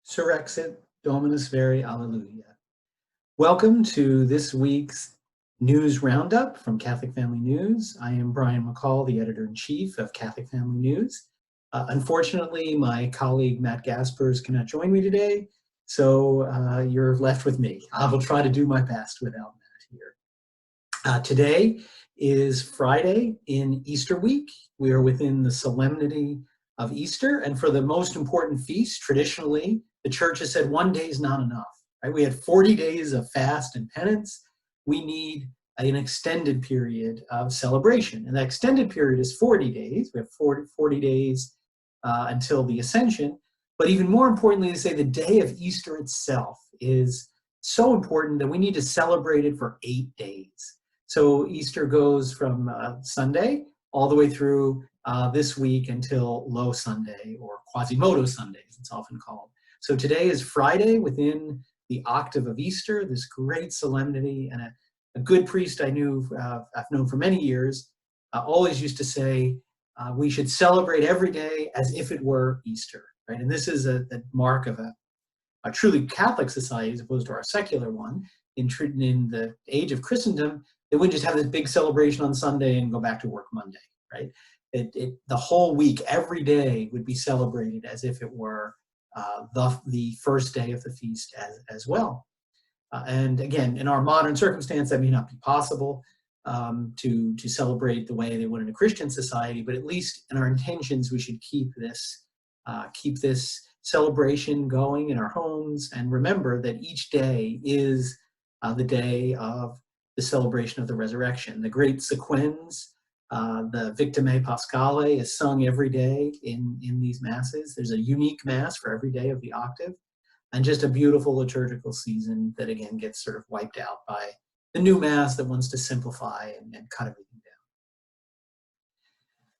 Surrexit Dominus Vere, Alleluia. Welcome to this week's News Roundup from Catholic Family News. I am Brian McCall, the editor-in-chief of Catholic Family News. Unfortunately, my colleague Matt Gaspers cannot join me today, so you're left with me. I will try to do my best without Matt here. Today is Friday in Easter week. We are within the solemnity of Easter, and for the most important feast, traditionally, the church has said one day is not enough. Right? We had 40 days of fast and penance. We need an extended period of celebration, and that extended period is 40 days. We have 40 days until the Ascension, but even more importantly, to say the day of Easter itself is so important that we need to celebrate it for 8 days. So Easter goes from Sunday all the way through this week until Low Sunday, or Quasimodo Sunday, as it's often called. So today is Friday within the octave of Easter, this great solemnity, and a good priest I've known for many years, always used to say, we should celebrate every day as if it were Easter, right? And this is a mark of a truly Catholic society as opposed to our secular one. In the age of Christendom, they wouldn't just have this big celebration on Sunday and go back to work Monday, right? The whole week, every day would be celebrated as if it were the first day of the feast as well. And again, in our modern circumstance, that may not be possible to celebrate the way they would in a Christian society, but at least in our intentions, we should keep this celebration going in our homes, and remember that each day is the day of the celebration of the resurrection. The great sequens, the Victimae Paschale, is sung every day in these masses. There's a unique mass for every day of the octave, and just a beautiful liturgical season that again gets sort of wiped out by the new mass that wants to simplify and cut everything down.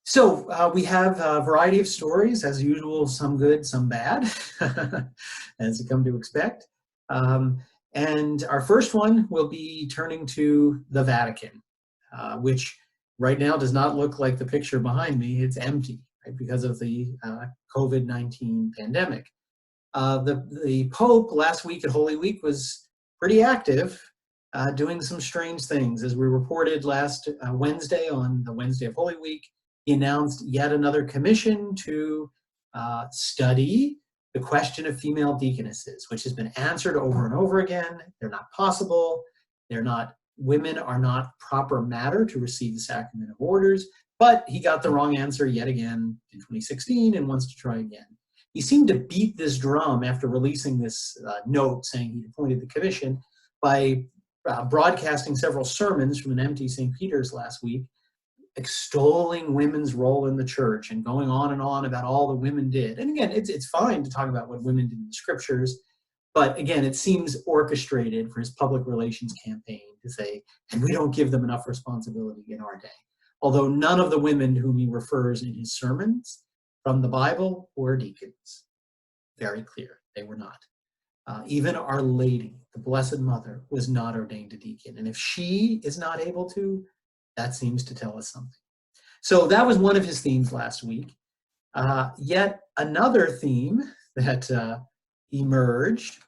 So we have a variety of stories, as usual, some good, some bad, as you come to expect. And our first one will be turning to the Vatican, which right now does not look like the picture behind me. It's empty, right, because of the COVID-19 pandemic. The Pope last week at Holy Week was pretty active, doing some strange things. As we reported last Wednesday, on the Wednesday of Holy Week, he announced yet another commission to study the question of female deaconesses, which has been answered over and over again. They're not possible. Women are not proper matter to receive the sacrament of orders, but he got the wrong answer yet again in 2016 and wants to try again. He seemed to beat this drum after releasing this note saying he'd appointed the commission by broadcasting several sermons from an empty St. Peter's last week, extolling women's role in the church and going on and on about all the women did. And again, it's fine to talk about what women did in the scriptures, but again, it seems orchestrated for his public relations campaign to say, and we don't give them enough responsibility in our day. Although none of the women whom he refers in his sermons from the Bible were deacons. Very clear, they were not. Even Our Lady, the Blessed Mother, was not ordained a deacon. And if she is not able to, that seems to tell us something. So that was one of his themes last week. Yet another theme that emerged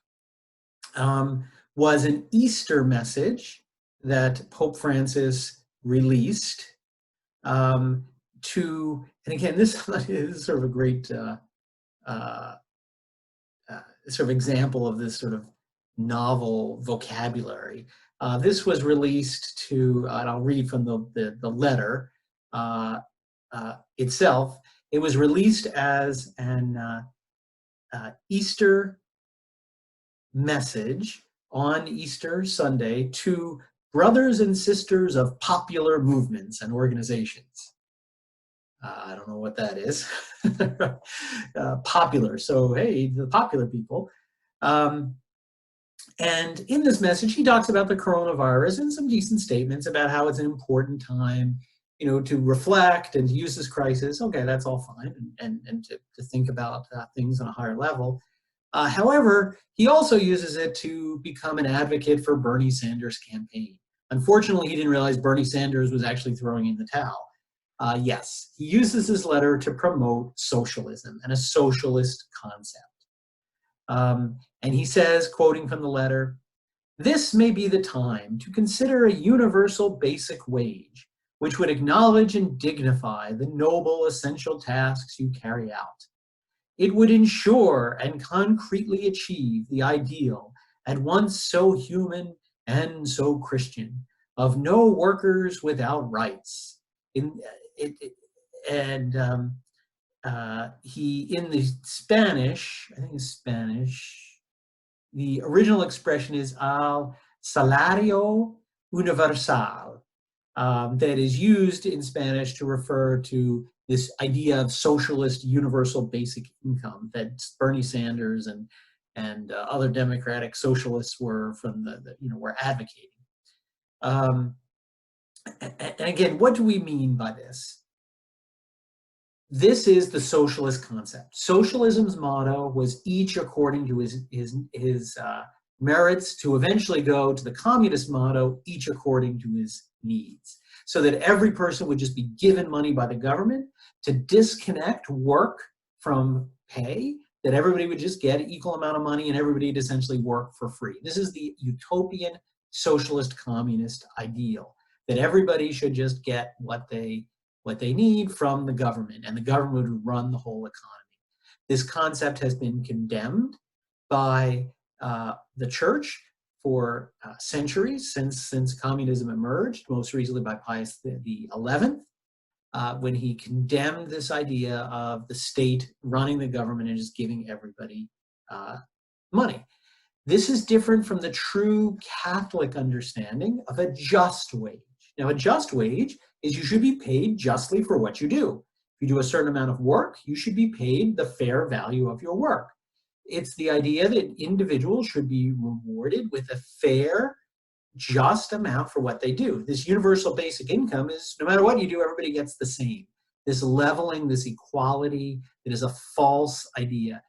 was an Easter message that Pope Francis released and again, this is sort of a great sort of example of this sort of novel vocabulary. This was released to, and I'll read from the letter itself. It was released as an Easter message on Easter Sunday to brothers and sisters of popular movements and organizations. I don't know what that is. Popular, so hey, the popular people. And in this message, he talks about the coronavirus and some decent statements about how it's an important time, to reflect and to use this crisis. Okay, that's all fine, and to think about things on a higher level. However, he also uses it to become an advocate for Bernie Sanders' campaign. Unfortunately, he didn't realize Bernie Sanders was actually throwing in the towel. Yes, he uses this letter to promote socialism and a socialist concept. And he says, quoting from the letter, "This may be the time to consider a universal basic wage, which would acknowledge and dignify the noble essential tasks you carry out. It would ensure and concretely achieve the ideal, at once so human and so Christian, of no workers without rights." In, and he, in the Spanish, I think it's Spanish, the original expression is al salario universal, that is used in Spanish to refer to this idea of socialist universal basic income that Bernie Sanders and other democratic socialists were were advocating. And again, what do we mean by this? This is the socialist concept. Socialism's motto was each according to his merits, to eventually go to the communist motto, each according to his needs, so that every person would just be given money by the government to disconnect work from pay, that everybody would just get an equal amount of money and everybody would essentially work for free. This is the utopian socialist communist ideal, that everybody should just get what they need from the government, and the government would run the whole economy. This concept has been condemned by the church for centuries, since communism emerged, most recently by Pius XI, when he condemned this idea of the state running the government and just giving everybody money. This is different from the true Catholic understanding of a just wage. Now, a just wage is you should be paid justly for what you do. If you do a certain amount of work, you should be paid the fair value of your work. It's the idea that individuals should be rewarded with a fair, just amount for what they do. This universal basic income is, no matter what you do, everybody gets the same. This leveling, this equality, it is a false idea.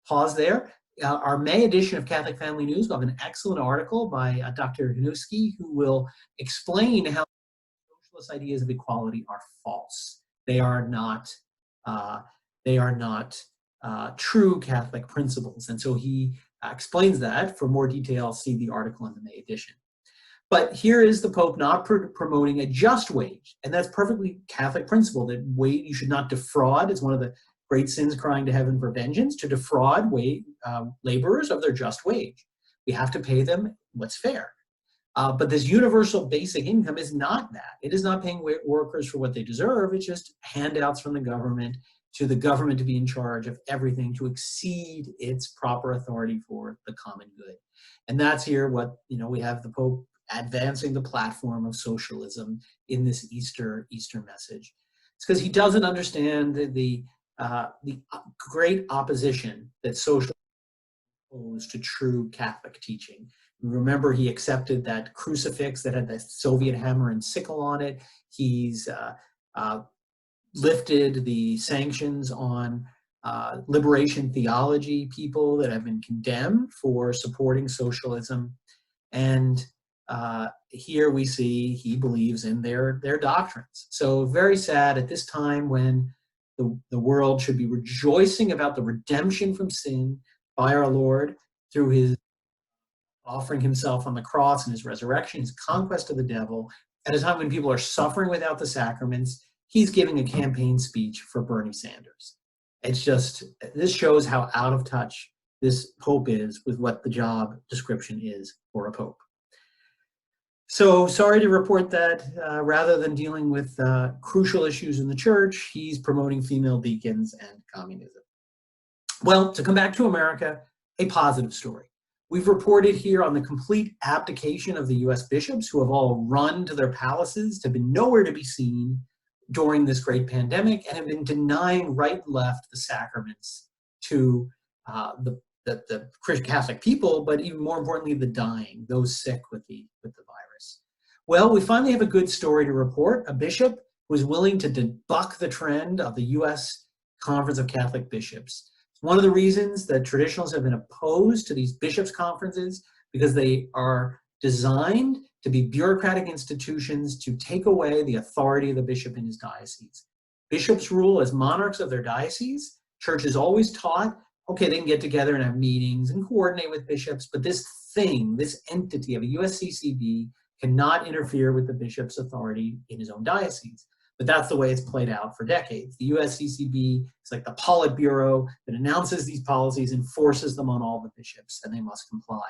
Pause there. Our May edition of Catholic Family News will have an excellent article by Dr. Hanuski, who will explain how socialist ideas of equality are false. They are not true Catholic principles. And so he explains that. For more details, see the article in the May edition. But here is the Pope not promoting a just wage. And that's perfectly Catholic principle, that you should not defraud. It's one of the great sins crying to heaven for vengeance, to defraud laborers of their just wage. We have to pay them what's fair. But this universal basic income is not that. It is not paying workers for what they deserve. It's just handouts from the government to the government to be in charge of everything, to exceed its proper authority for the common good. And that's here what, we have the Pope advancing the platform of socialism in this Easter message. It's because he doesn't understand the great opposition that socialism opposed to true Catholic teaching. Remember, he accepted that crucifix that had the Soviet hammer and sickle on it. He's lifted the sanctions on liberation theology people that have been condemned for supporting socialism. And here we see he believes in their doctrines. So very sad at this time when the world should be rejoicing about the redemption from sin by our Lord through his offering himself on the cross and his resurrection, his conquest of the devil. At a time when people are suffering without the sacraments, he's giving a campaign speech for Bernie Sanders. It's just, this shows how out of touch this Pope is with what the job description is for a Pope. So sorry to report that rather than dealing with crucial issues in the church, he's promoting female deacons and communism. Well, to come back to America, a positive story. We've reported here on the complete abdication of the US bishops, who have all run to their palaces, have been nowhere to be seen during this great pandemic, and have been denying right and left the sacraments to the Catholic people, but even more importantly, the dying, those sick with the virus. Well, we finally have a good story to report. A bishop was willing to buck the trend of the US Conference of Catholic Bishops. It's one of the reasons that traditionalists have been opposed to these bishops' conferences, because they are designed to be bureaucratic institutions to take away the authority of the bishop in his diocese. Bishops rule as monarchs of their diocese. Church has always taught okay, they can get together and have meetings and coordinate with bishops, but this thing, this entity of a USCCB cannot interfere with the bishop's authority in his own diocese. But that's the way it's played out for decades. The USCCB is like the Politburo that announces these policies and forces them on all the bishops, and they must comply.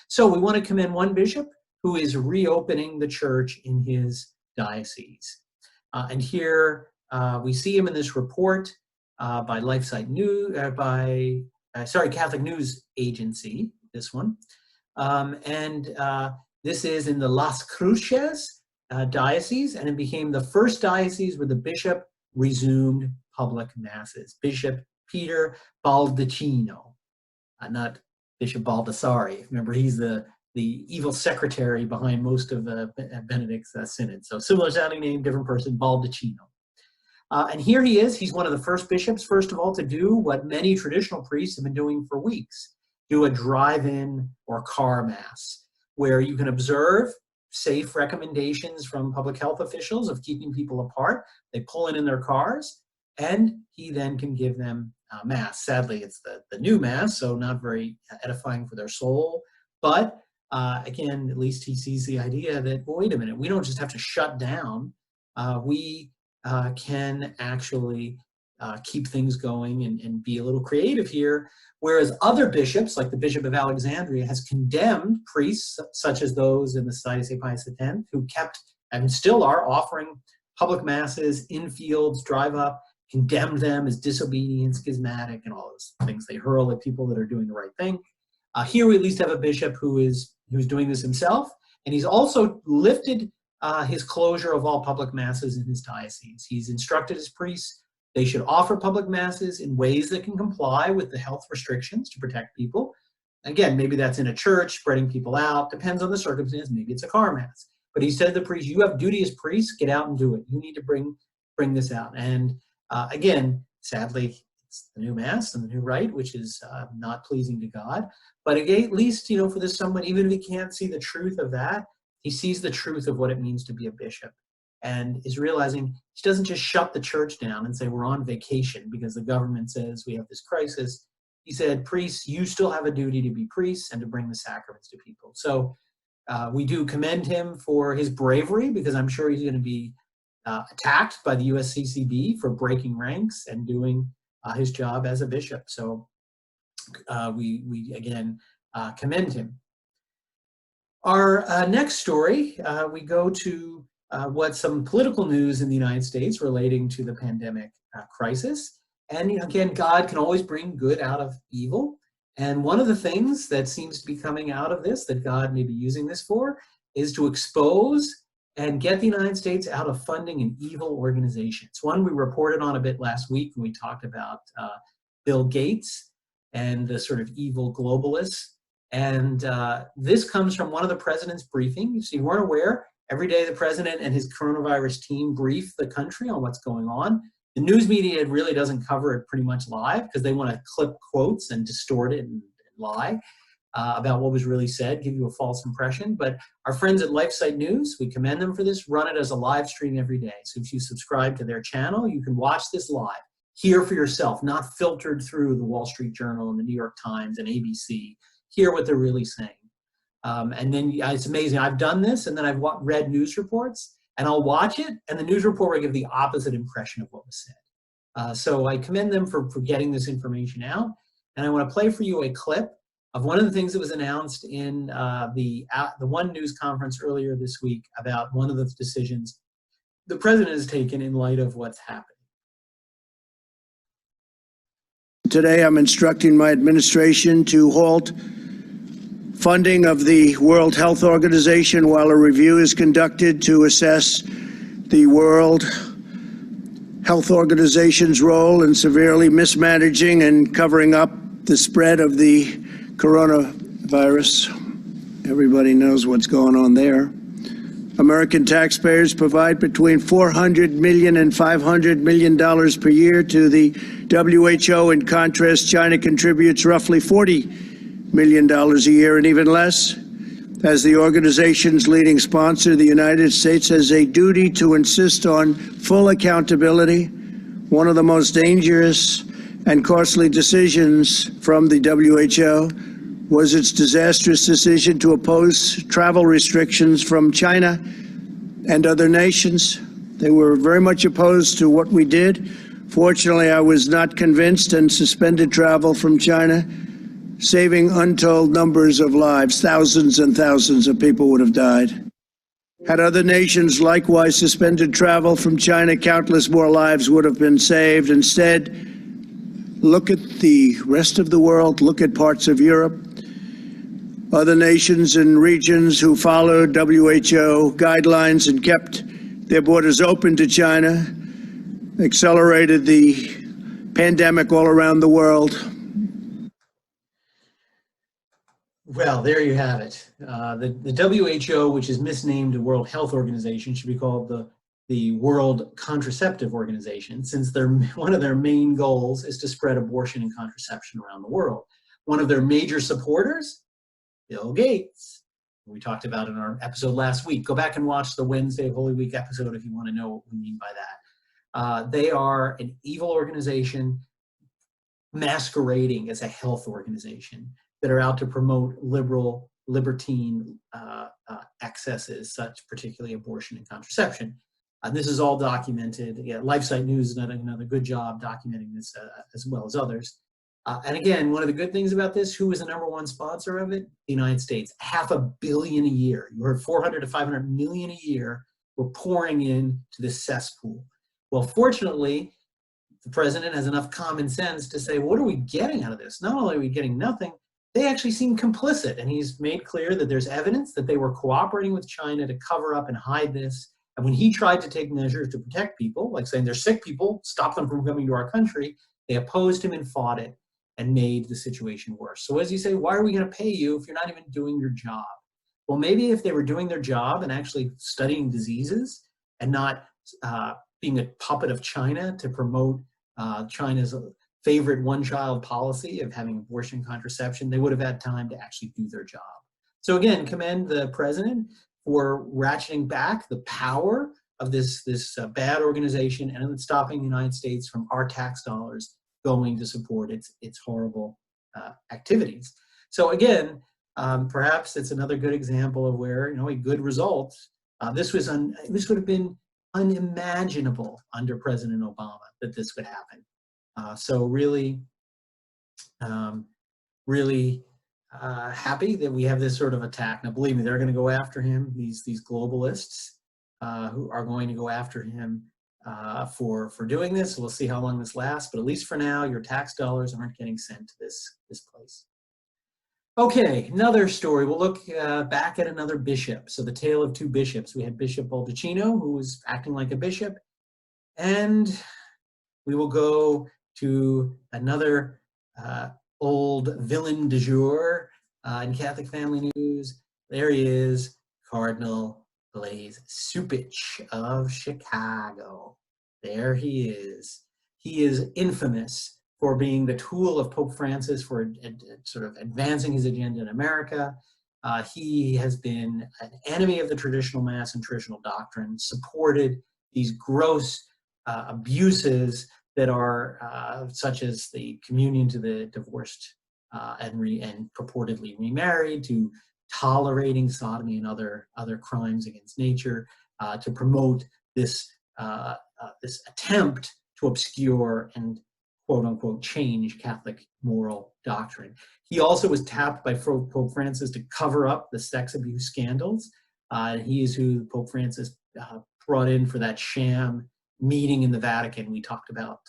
So we want to commend one bishop who is reopening the church in his diocese. And here we see him in this report by LifeSite News, Catholic News Agency, this one. This is in the Las Cruces diocese, and it became the first diocese where the bishop resumed public masses. Bishop Peter Baldacchino, not Bishop Baldassari. Remember, he's the evil secretary behind most of Benedict's synod. So similar sounding name, different person, Baldacchino. And here he is. He's one of the first bishops, first of all, to do what many traditional priests have been doing for weeks, do a drive-in or car mass, where you can observe safe recommendations from public health officials of keeping people apart. They pull in their cars, and he then can give them mass. Sadly, it's the new mass, so not very edifying for their soul. But again, at least he sees the idea that, well, wait a minute, we don't just have to shut down. We can actually keep things going and be a little creative here. Whereas other bishops, like the Bishop of Alexandria, has condemned priests, such as those in the Society of St. Pius X, who kept and still are offering public masses in fields, drive up, condemned them as disobedient, schismatic, and all those things they hurl at people that are doing the right thing. Here we at least have a bishop who's doing this himself, and he's also lifted his closure of all public masses in his diocese. He's instructed his priests they should offer public masses in ways that can comply with the health restrictions to protect people. Again, maybe that's in a church, spreading people out, depends on the circumstance, maybe it's a car mass. But he said to the priest, you have duty as priests, get out and do it. You need to bring this out. And again, sadly, it's the new mass and the new rite, which is not pleasing to God. But again, at least, for this someone, even if he can't see the truth of that, he sees the truth of what it means to be a bishop, and is realizing he doesn't just shut the church down and say we're on vacation because the government says we have this crisis. He said, priests, you still have a duty to be priests and to bring the sacraments to people. So we do commend him for his bravery, because I'm sure he's going to be attacked by the USCCB for breaking ranks and doing his job as a bishop. So we again commend him. Our next story, we go to what some political news in the United States relating to the pandemic crisis. And again, God can always bring good out of evil. And one of the things that seems to be coming out of this, that God may be using this for, is to expose and get the United States out of funding an evil organization. It's one we reported on a bit last week when we talked about Bill Gates and the sort of evil globalists. And this comes from one of the president's briefings. So you weren't aware, every day the president and his coronavirus team brief the country on what's going on. The news media really doesn't cover it pretty much live because they want to clip quotes and distort it and lie about what was really said, give you a false impression. But our friends at LifeSite News, we commend them for this, run it as a live stream every day. So if you subscribe to their channel, you can watch this live, hear for yourself, not filtered through the Wall Street Journal and the New York Times and ABC. Hear what they're really saying. And then it's amazing. I've done this, and then I've read news reports, and I'll watch it, and the news report will give the opposite impression of what was said. So I commend them for getting this information out. And I want to play for you a clip of one of the things that was announced in the One News conference earlier this week about one of the decisions the president has taken in light of what's happening. Today, I'm instructing my administration to halt funding of the World Health Organization while a review is conducted to assess the World Health Organization's role in severely mismanaging and covering up the spread of the coronavirus. Everybody knows what's going on there. American taxpayers provide between $400 million and $500 million per year to the WHO. In contrast, China contributes roughly $40 million a year, and even less. As the organization's leading sponsor, the United States has a duty to insist on full accountability. One of the most dangerous and costly decisions from the WHO was its disastrous decision to oppose travel restrictions from China and other nations. They were very much opposed to what we did. Fortunately, I was not convinced and suspended travel from China, saving untold numbers of lives. Thousands and thousands of people would have died. Had other nations likewise suspended travel from China, countless more lives would have been saved. Instead, look at the rest of the world, look at parts of Europe, other nations and regions who followed WHO guidelines and kept their borders open to China, accelerated the pandemic all around the world. Well, there you have it. The WHO, which is misnamed the World Health Organization, should be called the World Contraceptive Organization, since one of their main goals is to spread abortion and contraception around the world. One of their major supporters, Bill Gates. We talked about in our episode last week. Go back and watch the Wednesday of Holy Week episode if you want to know what we mean by that. They are an evil organization masquerading as a health organization that are out to promote libertine excesses, such particularly abortion and contraception. This is all documented. Yeah, LifeSite News has done another good job documenting this as well as others. And again, one of the good things about this, who is the #1 sponsor of it? The United States. $500 million a year. You heard 400 to 500 million a year we're pouring into this cesspool. Well, fortunately, the president has enough common sense to say, what are we getting out of this? Not only are we getting nothing, they actually seem complicit. And he's made clear that there's evidence that they were cooperating with China to cover up and hide this. And when he tried to take measures to protect people, like saying they're sick people, stop them from coming to our country, they opposed him and fought it and made the situation worse. So as you say, why are we going to pay you if you're not even doing your job? Well, maybe if they were doing their job and actually studying diseases and not being a puppet of China to promote China's favorite one-child policy of having abortion contraception, they would have had time to actually do their job. So again, commend the president for ratcheting back the power of this bad organization and stopping the United States from our tax dollars going to support its horrible activities. So again, perhaps it's another good example of where a good result. This would have been unimaginable under President Obama that this could happen. So really happy that we have this sort of attack. Now, believe me, they're going to go after him. These globalists who are going to go after him for doing this. We'll see how long this lasts, but at least for now, your tax dollars aren't getting sent to this place. Okay, another story. We'll look back at another bishop. So the tale of two bishops. We had Bishop Baldacchino, who was acting like a bishop, and we will go to another old villain du jour in Catholic Family News. There he is, Cardinal Blaise Cupich of Chicago. There he is. He is infamous for being the tool of Pope Francis for sort of advancing his agenda in America. He has been an enemy of the traditional Mass and traditional doctrine, supported these gross abuses that are such as the communion to the divorced and purportedly remarried, to tolerating sodomy and other crimes against nature, to promote this attempt to obscure and quote-unquote change Catholic moral doctrine. He also was tapped by Pope Francis to cover up the sex abuse scandals. He is who Pope Francis brought in for that sham meeting in the Vatican we talked about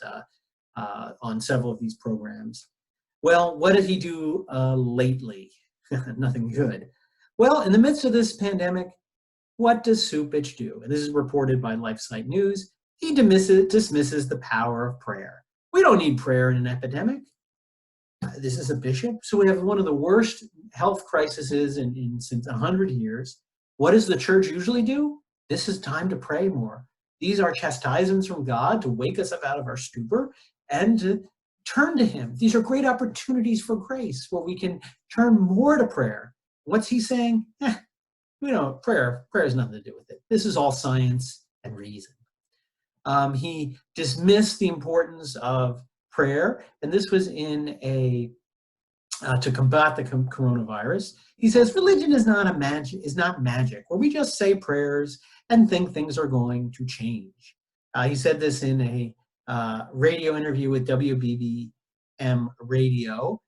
on several of these programs. Well, what did he do lately? Nothing good. Well, in the midst of this pandemic, what does Cupich do? And this is reported by LifeSite News. He dismisses the power of prayer. We don't need prayer in an epidemic. This is a bishop. So we have one of the worst health crises since 100 years. What does the church usually do? This is time to pray more. These are chastisements from God to wake us up out of our stupor and to turn to him. These are great opportunities for grace where we can turn more to prayer. What's he saying? Prayer has nothing to do with it. This is all science and reason. He dismissed the importance of prayer, and this was in a to combat the coronavirus. He says religion is not magic where we just say prayers and think things are going to change. He said this in a radio interview with WBBM Radio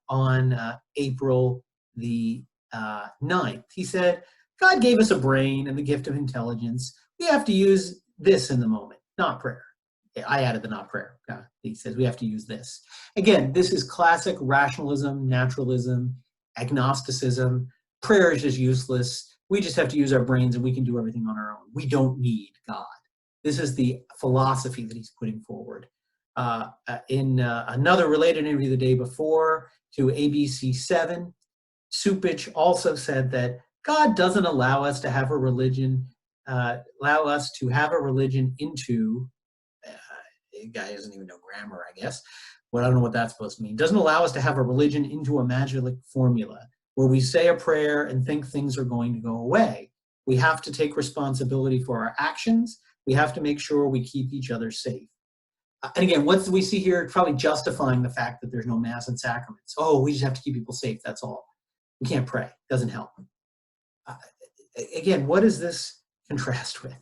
on April the 9th. He said, God gave us a brain and the gift of intelligence. We have to use this in the moment, not prayer. I added the not prayer. He says we have to use this. Again, this is classic rationalism, naturalism, agnosticism. Prayer is just useless. We just have to use our brains and we can do everything on our own. We don't need God. This is the philosophy that he's putting forward. In another related interview the day before to ABC7, Supich also said that God doesn't allow us to have a religion, into guy doesn't even know grammar, I guess. Well, I don't know what that's supposed to mean. Doesn't allow us to have a religion into a magic formula where we say a prayer and think things are going to go away. We have to take responsibility for our actions. We have to make sure we keep each other safe. And again, what we see here, probably justifying the fact that there's no mass and sacraments. Oh, we just have to keep people safe, that's all. We can't pray, doesn't help. Again, what does this contrast with?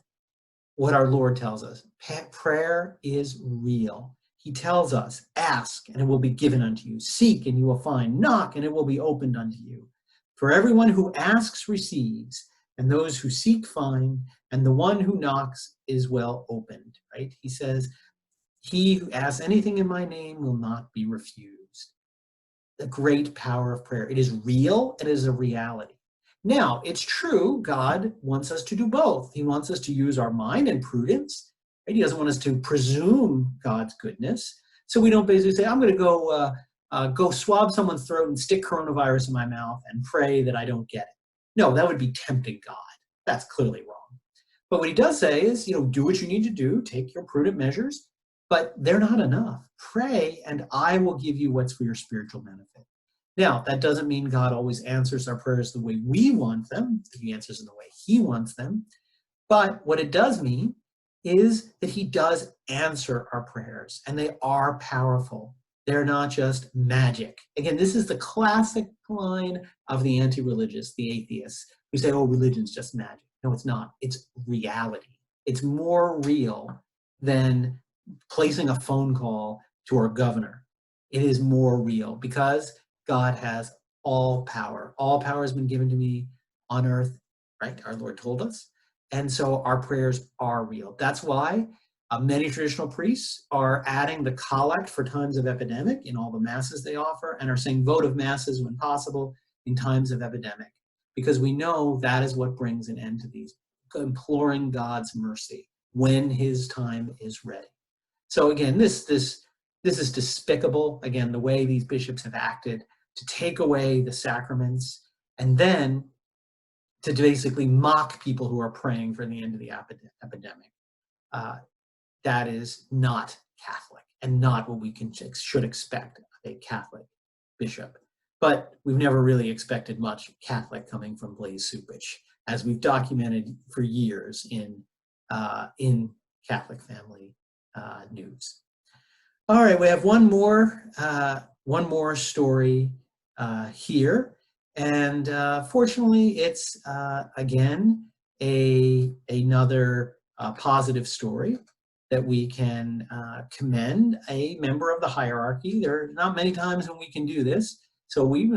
What our Lord tells us. Prayer is real. He tells us, ask and it will be given unto you. Seek and you will find. Knock and it will be opened unto you. For everyone who asks receives, and those who seek find, and the one who knocks is well opened, right? He says, he who asks anything in my name will not be refused. The great power of prayer. It is real. It is a reality. Now, it's true, God wants us to do both. He wants us to use our mind and prudence. Right? He doesn't want us to presume God's goodness. So we don't basically say, I'm going to go swab someone's throat and stick coronavirus in my mouth and pray that I don't get it. No, that would be tempting God. That's clearly wrong. But what he does say is, do what you need to do, take your prudent measures, but they're not enough. Pray, and I will give you what's for your spiritual benefit. Now, that doesn't mean God always answers our prayers the way we want them. He answers in the way he wants them. But what it does mean is that he does answer our prayers, and they are powerful. They're not just magic. Again, this is the classic line of the anti-religious, the atheists, who say, oh, religion's just magic. No, it's not. It's reality. It's more real than placing a phone call to our governor. It is more real because God has all power. All power has been given to me on earth, right? Our Lord told us. And so our prayers are real. That's why many traditional priests are adding the collect for times of epidemic in all the masses they offer and are saying votive masses when possible in times of epidemic, because we know that is what brings an end to these, imploring God's mercy when his time is ready. So again, this is despicable. Again, the way these bishops have acted to take away the sacraments and then to basically mock people who are praying for the end of the epidemic. That is not Catholic and not what we should expect of a Catholic bishop. But we've never really expected much Catholic coming from Blaise Supich, as we've documented for years in Catholic Family News. All right, we have one more story here, and fortunately, it's again another positive story that we can commend a member of the hierarchy. There are not many times when we can do this, so we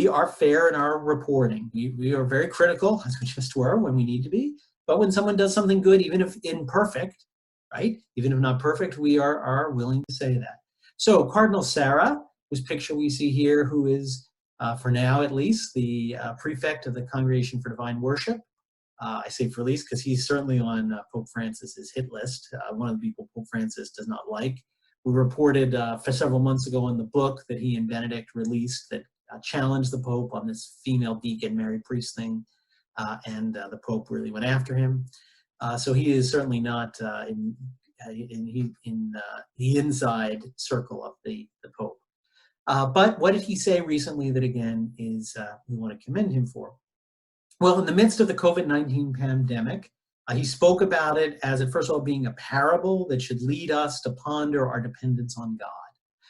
are fair in our reporting. We are very critical, as we just were when we need to be. But when someone does something good, even if imperfect, right? Even if not perfect, we are willing to say that. So Cardinal Sarah, whose picture we see here, who is, for now at least, the prefect of the Congregation for Divine Worship. I say for least because he's certainly on Pope Francis's hit list, one of the people Pope Francis does not like. We reported for several months ago in the book that he and Benedict released that challenged the Pope on this female deacon, Mary priest thing, and the Pope really went after him. So he is certainly not in the inside circle of the Pope. But what did he say recently that, again, is we want to commend him for? Well, in the midst of the COVID-19 pandemic, He spoke about it as, first of all, being a parable that should lead us to ponder our dependence on God.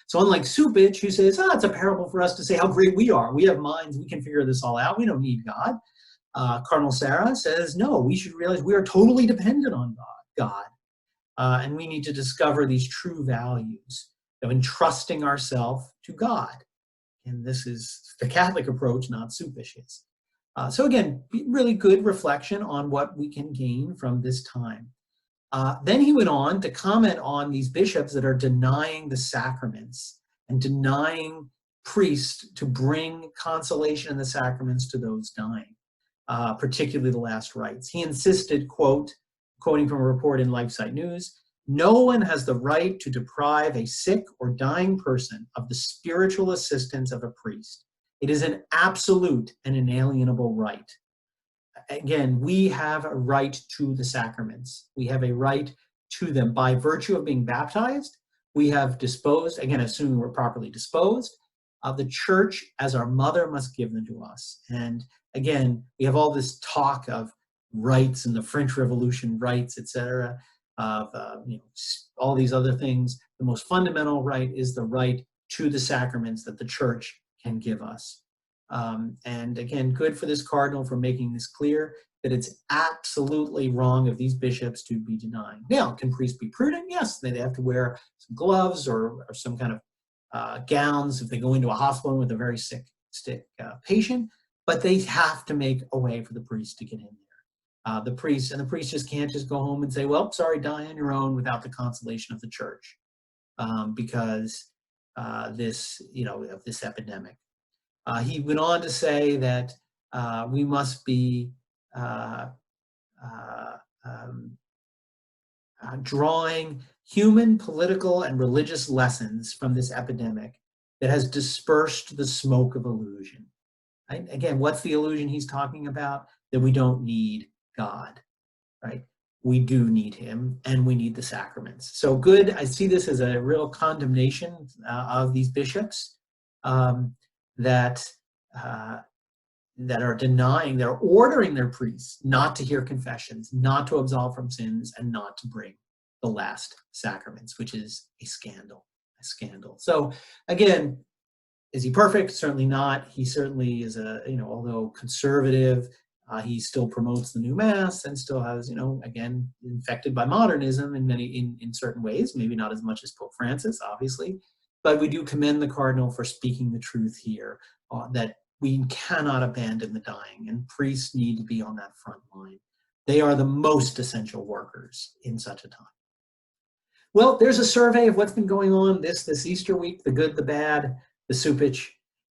So unlike Supich, who says, it's a parable for us to say how great we are. We have minds. We can figure this all out. We don't need God. Cardinal Sarah says, no, we should realize we are totally dependent on God. And we need to discover these true values of entrusting ourselves to God. And this is the Catholic approach, not Supich's. So again, really good reflection on what we can gain from this time. Then he went on to comment on these bishops that are denying the sacraments and denying priests to bring consolation in the sacraments to those dying, particularly the last rites. He insisted, quoting from a report in LifeSite News, "No one has the right to deprive a sick or dying person of the spiritual assistance of a priest. It is an absolute and inalienable right." Again, we have a right to the sacraments. We have a right to them. By virtue of being baptized, we have disposed, again, assuming we're properly disposed, of the church as our mother must give them to us. And again, we have all this talk of rights and the French Revolution rights, etc., of all these other things. The most fundamental right is the right to the sacraments that the church can give us. And again, good for this cardinal for making this clear that it's absolutely wrong of these bishops to be denying. Now, can priests be prudent? Yes, they have to wear some gloves or some kind of gowns if they go into a hospital with a very sick patient, but they have to make a way for the priest to get in there. The priest just can't just go home and say, well, sorry, die on your own without the consolation of the church because of this epidemic. He went on to say that we must be drawing human, political, and religious lessons from this epidemic that has dispersed the smoke of illusion. Right? Again, what's the illusion he's talking about? That we don't need God, right? We do need him, and we need the sacraments. So good. I see this as a real condemnation of these bishops that are denying, they're ordering their priests not to hear confessions, not to absolve from sins, and not to bring the last sacraments, which is a scandal. So again, is he perfect? Certainly not. He certainly is although conservative, he still promotes the new mass and still has, again, infected by modernism in certain ways, maybe not as much as Pope Francis, obviously, but we do commend the cardinal for speaking the truth here, that we cannot abandon the dying, and priests need to be on that front line. They are the most essential workers in such a time. Well, there's a survey of what's been going on this Easter week, the good, the bad, the Supich,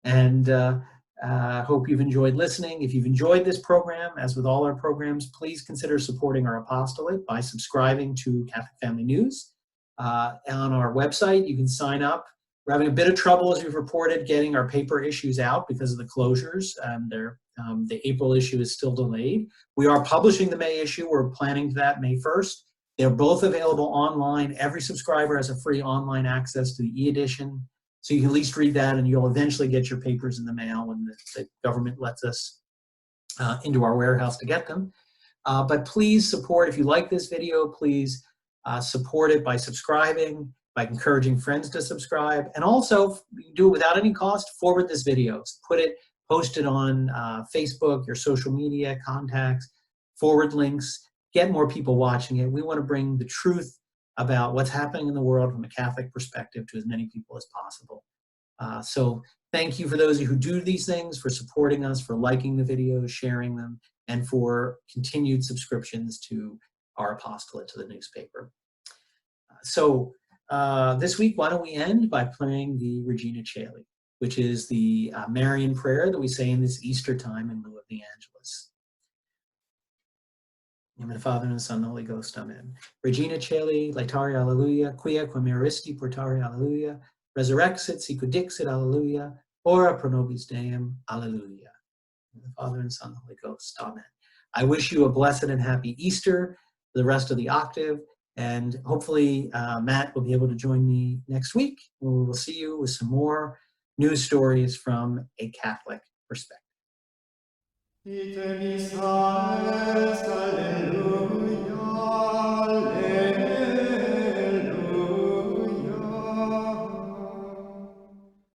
and hope you've enjoyed listening. If you've enjoyed this program, as with all our programs, please consider supporting our apostolate by subscribing to Catholic Family News. On our website, you can sign up. We're having a bit of trouble, as we've reported, getting our paper issues out because of the closures. The April issue is still delayed. We are publishing the May issue. We're planning to that May 1st. They're both available online. Every subscriber has a free online access to the e-edition. So you can at least read that, and you'll eventually get your papers in the mail when the government lets us into our warehouse to get them. But please support, if you like this video, please support it by subscribing, by encouraging friends to subscribe, and also do it without any cost. Forward this video, post it on Facebook, your social media contacts, forward links, get more people watching it. We want to bring the truth about what's happening in the world from a Catholic perspective to as many people as possible. So thank you for those of you who do these things, for supporting us, for liking the videos, sharing them, and for continued subscriptions to our apostolate, to the newspaper. So this week, why don't we end by playing the Regina Caeli, which is the Marian prayer that we say in this Easter time in lieu of the Angelus. In the name of the Father, and the Son, and the Holy Ghost, amen. Regina Caeli, laetare, alleluia, quia quam eristi portare, alleluia, resurrexit, sicut dixit, alleluia, ora pro nobis Deum, alleluia. In the Father, and the Son, and the Holy Ghost, amen. I wish you a blessed and happy Easter for the rest of the octave, and hopefully Matt will be able to join me next week, where we will see you with some more news stories from a Catholic perspective. Ite missa est, alleluia.